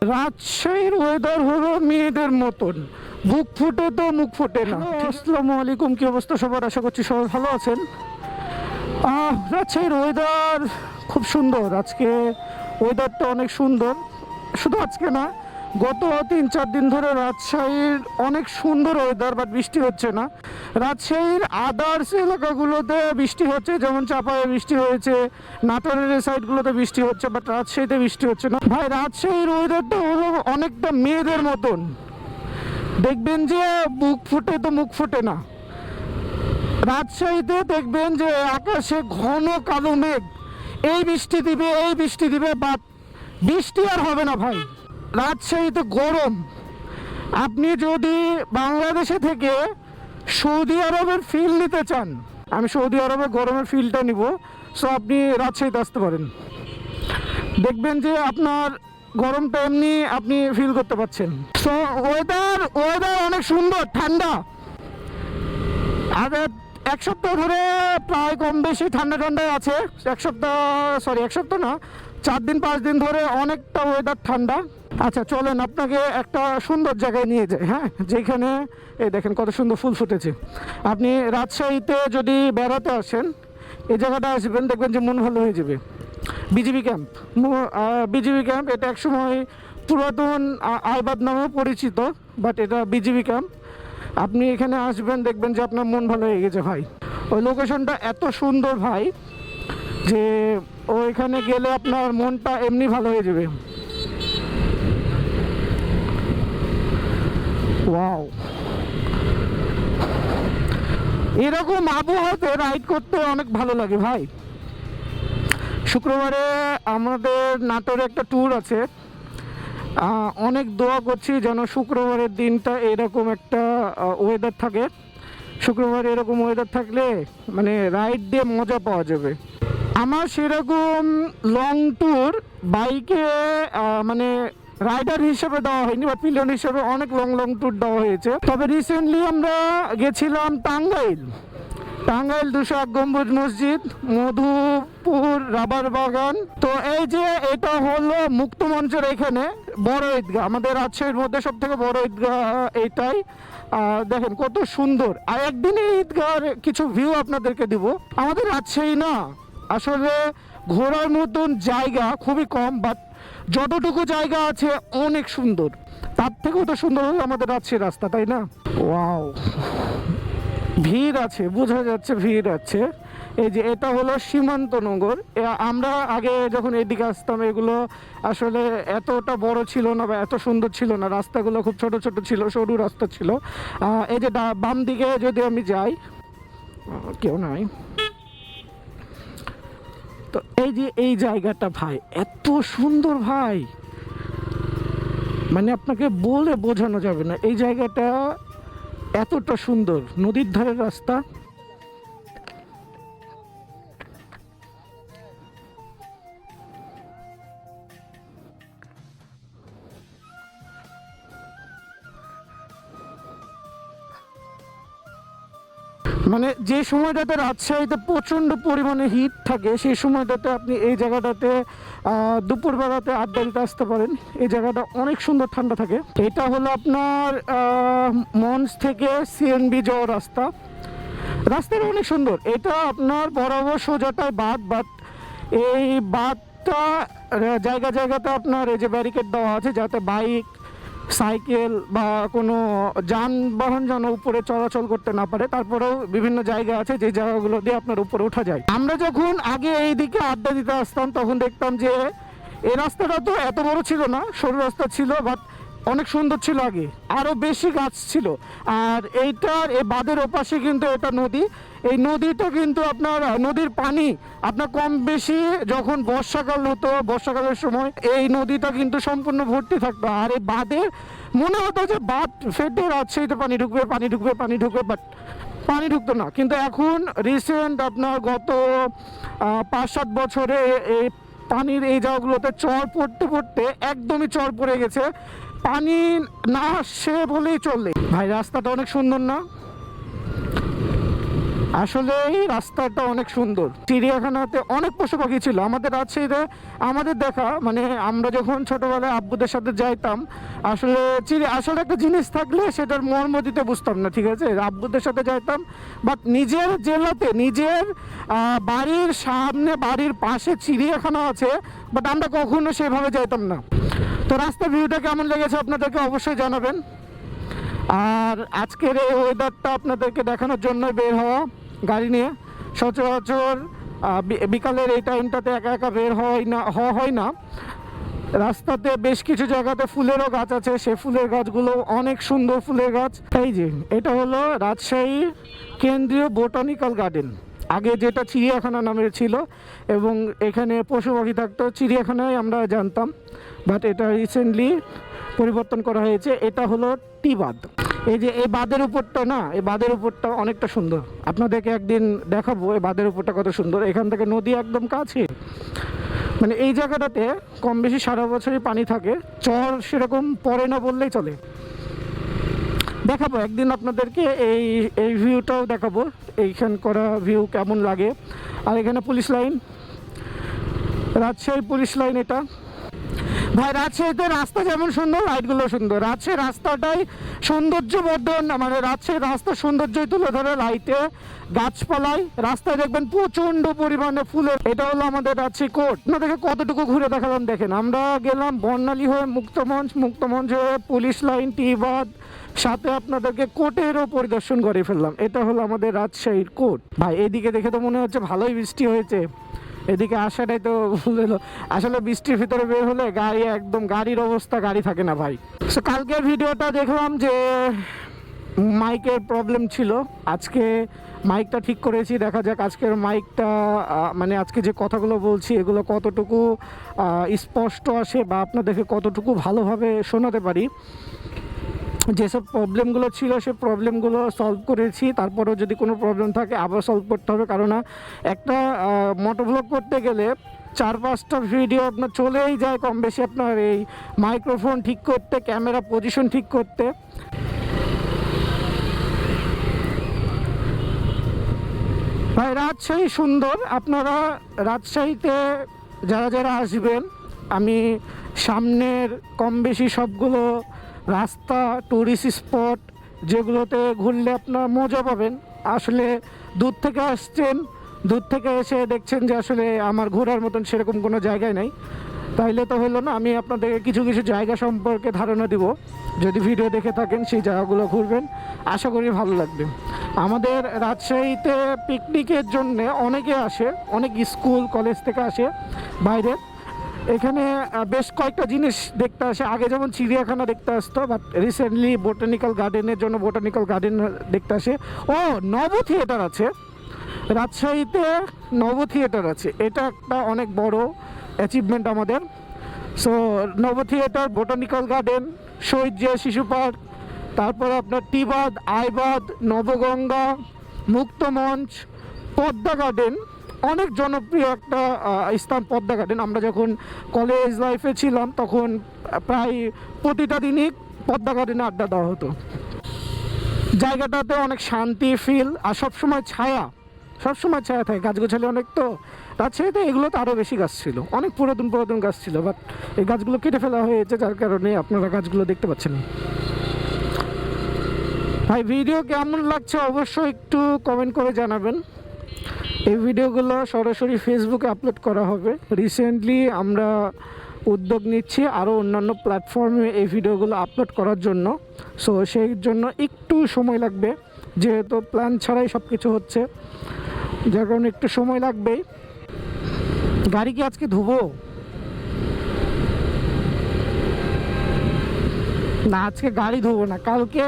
রাজশাহীর ওয়েদার হলো মেয়েদের মতন, বুক ফুটে তো মুখ ফুটে না। আসসালামু আলাইকুম, কি অবস্থা সবার? আশা করছি সবাই ভালো আছেন। রাজশাহীর ওয়েদার খুব সুন্দর। আজকে ওয়েদারটা অনেক সুন্দর, শুধু আজকে না, গত 3-4 দিন ধরে রাজশাহীর অনেক সুন্দর ওয়েদার, বাট বৃষ্টি হচ্ছে না। রাজশাহীর আদার্স এলাকাগুলোতে বৃষ্টি হচ্ছে, যেমন চাপায়ে বৃষ্টি হয়েছে, নাটোরের এই সাইডগুলোতে বৃষ্টি হচ্ছে, বাট রাজশাহীতে বৃষ্টি হচ্ছে না। ভাই, রাজশাহীর ওয়েদারটা হলো অনেকটা মেয়েদের মতন। দেখবেন যে বুক ফুটে তো মুখ ফুটে না। রাজশাহীতে দেখবেন যে আকাশে ঘন কালো মেঘ, এই বৃষ্টি দিবে এই বৃষ্টি দিবে, বাট বৃষ্টি আর হবে না ভাই। রাজশাহীতে গরম। আপনি যদি বাংলাদেশে থেকে সৌদি আরবের ফিল নিতে চান, আমি সৌদি আরবের গরমের ফিলটা নিব, সো আপনি রাজশাহীতে আসতে পারেন। দেখবেন যে আপনার গরমটা এমনি আপনি ফিল করতে পারছেন। সো ওয়েদার অনেক সুন্দর, ঠান্ডা। আর এক সপ্তাহ ধরে প্রায় কম বেশি ঠান্ডা ঠান্ডায় আছে। এক সপ্তাহ না, 4 দিন 5 দিন ধরে অনেকটা ওয়েদার ঠান্ডা। আচ্ছা চলেন আপনাকে একটা সুন্দর জায়গায় নিয়ে যাই, হ্যাঁ, যেখানে এই দেখেন কত সুন্দর ফুল ফুটেছে। আপনি রাজশাহীতে যদি বেড়াতে আসেন, এই জায়গাটা আসবেন, দেখবেন যে মন ভালো হয়ে যাবে। বিজিবি ক্যাম্প, বিজিবি ক্যাম্প এটা একসময় পুরাতন আইবাদ নামেও পরিচিত, বাট এটা বিজিবি ক্যাম্প। আপনি এখানে আসবেন, দেখবেন যে আপনার মন ভালো হয়ে গেছে ভাই। ওই লোকেশনটা এত সুন্দর ভাই যে ওইখানে গেলে আপনার মনটা এমনি ভালো হয়ে যাবে। ওয়াও, এরকম আবহাওয়াতে রাইড করতে অনেক ভালো লাগে ভাই। শুক্রবারে আমাদের নাটোরে একটা ট্যুর আছে। অনেক দোয়া করছি যেন শুক্রবারের দিনটা এরকম একটা ওয়েদার থাকে। শুক্রবার এরকম ওয়েদার থাকলে মানে রাইড দিয়ে মজা পাওয়া যাবে। আমার সেরকম লং ট্যুর বাইকে মানে রাইডার হিসেবে দেওয়া হয়নি, বা পিলিয়ন হিসেবে অনেক লং ট্যুর দেওয়া হয়েছে। তবে রিসেন্টলি আমরা গেছিলাম টাঙ্গাইল 201 গম্বুজ মসজিদ, মধুপুর রাবার বাগান। তো এই যে এটা হলো মুক্ত মঞ্চের এখানে বড় ঈদগাহ, আমাদের রাজশাহীর মধ্যে সব থেকে বড় ঈদগাহ এইটাই। দেখেন কত সুন্দর। আর একদিনে ঈদগাহের কিছু ভিউ আপনাদেরকে দিব। আমাদের রাজশাহী না আসলে ঘোরার মতন জায়গা খুবই কম, বাট যতটুকু জায়গা আছে অনেক সুন্দর। তার থেকেও তো সুন্দর হলো আমাদের রাজশাহীর রাস্তা, তাই না? ওয়াও, ভিড় আছে, বোঝা যাচ্ছে ভিড় আছে। এই যে এটা হলো সীমান্তনগর। আমরা আগে যখন এদিকে আসতাম, এগুলো আসলে এতটা বড় ছিল না বা এত সুন্দর ছিল না। রাস্তাগুলো খুব ছোট ছোট ছিল, সরু রাস্তা ছিল। এই যে বাম দিকে যদি আমি যাই, কেউ নাই। তো এই যে এই জায়গাটা ভাই এত সুন্দর ভাই, মানে আপনাকে বলে বোঝানো যাবে না। এই জায়গাটা এতটা সুন্দর, নদীর ধারের রাস্তা। মানে যে সময়টাতে রাজশাহীতে প্রচণ্ড পরিমাণে হিট থাকে, সেই সময়টাতে আপনি এই জায়গাটাতে দুপুরবেলাতে আড্ডা দিতে আসতে পারেন। এই জায়গাটা অনেক সুন্দর, ঠান্ডা থাকে। এটা হলো আপনার মঞ্চ থেকে সিএনবি যাওয়ার রাস্তা। রাস্তাটা অনেক সুন্দর। এটা আপনার বরাবর সোজাটায় বাঁধ, এই বাঁধটা জায়গাতে আপনার এই যে ব্যারিকেড দেওয়া আছে, যাতে বাইক, সাইকেল বা কোনো যানবাহন যেন উপরে চলাচল করতে না পারে। তারপরেও বিভিন্ন জায়গা আছে যে জায়গাগুলো দিয়ে আপনার উপরে ওঠা যায়। আমরা যখন আগে এই দিকে আড্ডা দিতে আসতাম, তখন দেখতাম যে এই রাস্তাটা তো এত বড় ছিল না, সরু রাস্তা ছিল, বাট অনেক সুন্দর ছিল। আগে আরও বেশি গাছ ছিল। আর এইটার এই বাঁধের ওপাশে কিন্তু এটা নদী। এই নদীটা কিন্তু আপনার নদীর পানি আপনার কম বেশি, যখন বর্ষাকাল হতো, বর্ষাকালের সময় এই নদীটা কিন্তু সম্পূর্ণ ভর্তি থাকতো। আর এই বাঁধের মনে হতো যে বাঁধ ফেটে রাজশাহীতে পানি ঢুকবে, বাট পানি ঢুকতো না। কিন্তু এখন রিসেন্ট আপনার গত 5-7 বছরে এই পানির এই জায়গাগুলোতে চর পড়তে একদমই চর পড়ে গেছে। পানি না আসছে বলেই চললে। ভাই রাস্তাটা অনেক সুন্দর না? আসলে এই রাস্তাটা অনেক সুন্দর। চিড়িয়াখানাতে অনেক পশু পাখি ছিল আমাদের রাজশাহীতে। আমাদের দেখা মানে আমরা যখন ছোটবেলায় আব্বুদের সাথে যাইতাম, আসলে আসলে একটা জিনিস থাকলে সেটার মর্ম দিতে বুঝতাম না, ঠিক আছে, আব্বুদের সাথে যাইতাম। বাট নিজের জেলাতে নিজের বাড়ির সামনে বাড়ির পাশে চিড়িয়াখানা আছে, বাট আমরা কখনো সেভাবে যাইতাম না। তো রাস্তার ভিউটা কেমন লেগেছে আপনাদেরকে অবশ্যই জানাবেন। আর আজকের এই ওয়েদারটা আপনাদেরকে দেখানোর জন্য বের হওয়া গাড়ি নিয়ে। সচরাচর বিকালের এই টাইমটাতে একা একা বের হয় না। রাস্তাতে বেশ কিছু জায়গাতে ফুলেরও গাছ আছে, সে ফুলের গাছগুলো অনেক সুন্দর ফুলের গাছ। এই যে এটা হলো রাজশাহী কেন্দ্রীয় বোটানিক্যাল গার্ডেন, আগে যেটা চিড়িয়াখানা নামে ছিল, এবং এখানে পশু পাখি থাকতো, চিড়িয়াখানায় আমরা জানতাম, বাট এটা রিসেন্টলি পরিবর্তন করা হয়েছে। এটা হলো টি বাঁধ। এই যে এই বাঁধের উপরটা না, এই বাঁধের উপরটা অনেকটা সুন্দর, আপনাদেরকে একদিন দেখাবো এই বাঁধের উপরটা কত সুন্দর। এখান থেকে নদী একদম কাছে, মানে এই জায়গাটাতে কম বেশি সারা বছরই পানি থাকে, চর সেরকম পড়ে না বললেই চলে। দেখাবো একদিন আপনাদেরকে এই ভিউটাও দেখাবো, এইখান করা ভিউ কেমন লাগে। আর এখানে police line, Rajshahi police line. এটা ভাই রাজশাহীতে রাস্তা যেমন সুন্দর, লাইটগুলো সুন্দর। রাজশাহীর রাস্তাটাই সৌন্দর্যবর্ধন, মানে রাজশাহীর রাস্তার সৌন্দর্যই তুলে ধরে লাইটে, গাছপালায়। রাস্তায় দেখবেন প্রচণ্ড পরিমাণে ফুলের। এটা হলো আমাদের রাজশাহী কোর্ট। আপনাদেরকে কতটুকু ঘুরে দেখালাম দেখেন। আমরা গেলাম বর্ণালী হয়ে মুক্তমঞ্চ হয়ে পুলিশ লাইন, টি বাঁধ, সাথে আপনাদেরকে কোর্টেরও পরিদর্শন করে ফেললাম। এটা হলো আমাদের রাজশাহীর কোর্ট। ভাই এদিকে দেখে তো মনে হচ্ছে ভালোই বৃষ্টি হয়েছে, এদিকে আসাটাই তো ভুল হলো। আসলে বৃষ্টির ভিতরে বের হলে গাড়ির অবস্থা, গাড়ি থাকে না ভাই। সো কালকের ভিডিওটা দেখলাম যে মাইকের প্রবলেম ছিল, আজকে মাইকটা ঠিক করেছি। দেখা যাক আজকের মাইকটা মানে আজকে যে কথাগুলো বলছি এগুলো কতটুকু স্পষ্ট আসে বা আপনাদেরকে কতটুকু ভালোভাবে শোনাতে পারি। যেসব প্রবলেমগুলো ছিল সে প্রবলেমগুলো সলভ করেছি, তারপরেও যদি কোনো প্রবলেম থাকে আবার সলভ করতে হবে। কারণ একটা মোটোভ্লগ করতে গেলে 4-5টা ভিডিও আপনার চলেই যায় কম বেশি, আপনার এই মাইক্রোফোন ঠিক করতে, ক্যামেরা পজিশন ঠিক করতে। ভাই রাজশাহী সুন্দর। আপনারা রাজশাহীতে যারা যারা আসবেন, আমি সামনের কম বেশি সবগুলো রাস্তা, টুরিস্ট স্পট যেগুলোতে ঘুরলে আপনার মজা পাবেন। আসলে দূর থেকে আসছেন, দূর থেকে এসে দেখছেন যে আসলে আমার ঘোরার মতন সেরকম কোনো জায়গায় নেই, তাইলে তো হলো না। আমি আপনাদেরকে কিছু কিছু জায়গা সম্পর্কে ধারণা দিব, যদি ভিডিও দেখে থাকেন সেই জায়গাগুলো ঘুরবেন, আশা করি ভালো লাগবে। আমাদের রাজশাহীতে পিকনিকের জন্য অনেকে আসে, অনেক স্কুল কলেজ থেকে আসে বাইরে। এখানে বেশ কয়েকটা জিনিস দেখতে আসে। আগে যেমন চিড়িয়াখানা দেখতে আসতো, বাট রিসেন্টলি বোটানিক্যাল গার্ডেনের জন্য বোটানিক্যাল গার্ডেন দেখতে আসে। ও নব থিয়েটার আছে রাজশাহীতে, নব থিয়েটার আছে, এটা একটা অনেক বড় অ্যাচিভমেন্ট আমাদের। সো নব থিয়েটার, বোটানিক্যাল গার্ডেন, শহীদ জিয়া শিশু পার্ক, তারপরে আপনার টি বাঁধ, আইবাঁধ, নবগঙ্গা, মুক্তমঞ্চ, পদ্মা গার্ডেন, অনেক জনপ্রিয় একটা স্থান পদ্মা গার্ডেন। আমরা যখন কলেজ লাইফে ছিলাম তখন প্রায় প্রতিটা দিনই পদ্মা গার্ডেনে আড্ডা দেওয়া হতো। জায়গাটাতে অনেক শান্তি ফিল, আর সবসময় ছায়া থাকে, গাছগাছালি অনেক। তো রাজশাহীতে এগুলো তো আরও বেশি গাছ ছিল, অনেক পুরাতন গাছ ছিল, বাট এই গাছগুলো কেটে ফেলা হয়েছে, যার কারণে আপনারা গাছগুলো দেখতে পাচ্ছেন। ভাই ভিডিও কেমন লাগছে অবশ্যই একটু কমেন্ট করে জানাবেন। এই ভিডিওগুলো সরাসরি ফেসবুকে আপলোড করা হবে। রিসেন্টলি আমরা উদ্যোগ নিচ্ছি আরও অন্যান্য প্ল্যাটফর্মে এই ভিডিওগুলো আপলোড করার জন্য। সো সেই জন্য একটু সময় লাগবে, যেহেতু প্ল্যান ছাড়াই সব কিছু হচ্ছে, যার কারণে একটু সময় লাগবেই। গাড়ি কি আজকে ধুবো না? আজকে গাড়ি ধুবো না, কালকে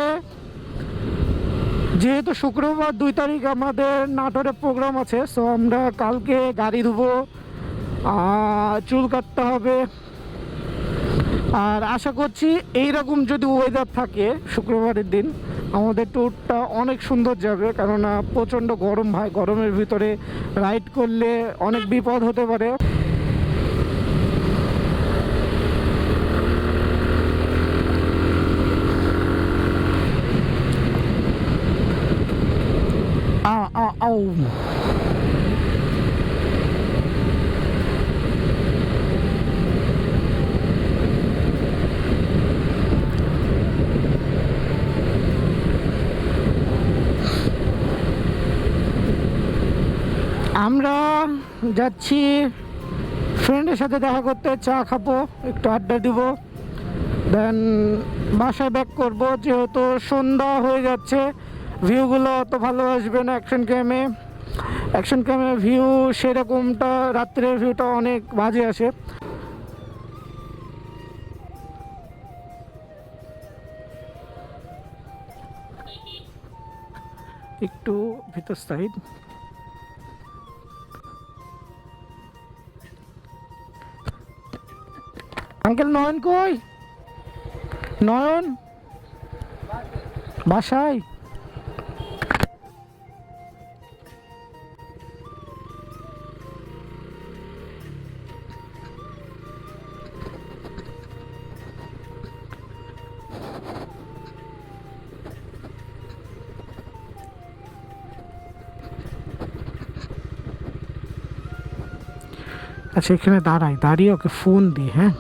যেহেতু শুক্রবার 2 তারিখ আমাদের নাটোরে প্রোগ্রাম আছে, সো আমরা কালকে গাড়ি ধুবো, চুল কাটতে হবে। আর আশা করছি এইরকম যদি ওয়েদার থাকে শুক্রবারের দিন আমাদের ট্যুরটা অনেক সুন্দর যাবে, কেননা প্রচণ্ড গরম ভাই, গরমের ভিতরে রাইড করলে অনেক বিপদ হতে পারে। ওয়াও, আমরা যাচ্ছি ফ্রেন্ডের সাথে দেখা করতে, চা খাবো, একটু আড্ডা দিব, দেন বাসায় ব্যাক করবো, যেহেতু সন্ধ্যা হয়ে যাচ্ছে। ভিউগুলো অত ভালো আসবে না অ্যাকশন ক্যামে ভিউ সেরকমটা, রাত্রের ভিউটা অনেক বাজে আসে। একটু ভিতর সাইড। আঙ্কেল নয়ন কই? নয়ন বাসায়? আচ্ছা, এখানে দাঁড়াই, দাঁড়িয়ে ওকে ফোন দিই। হ্যাঁ,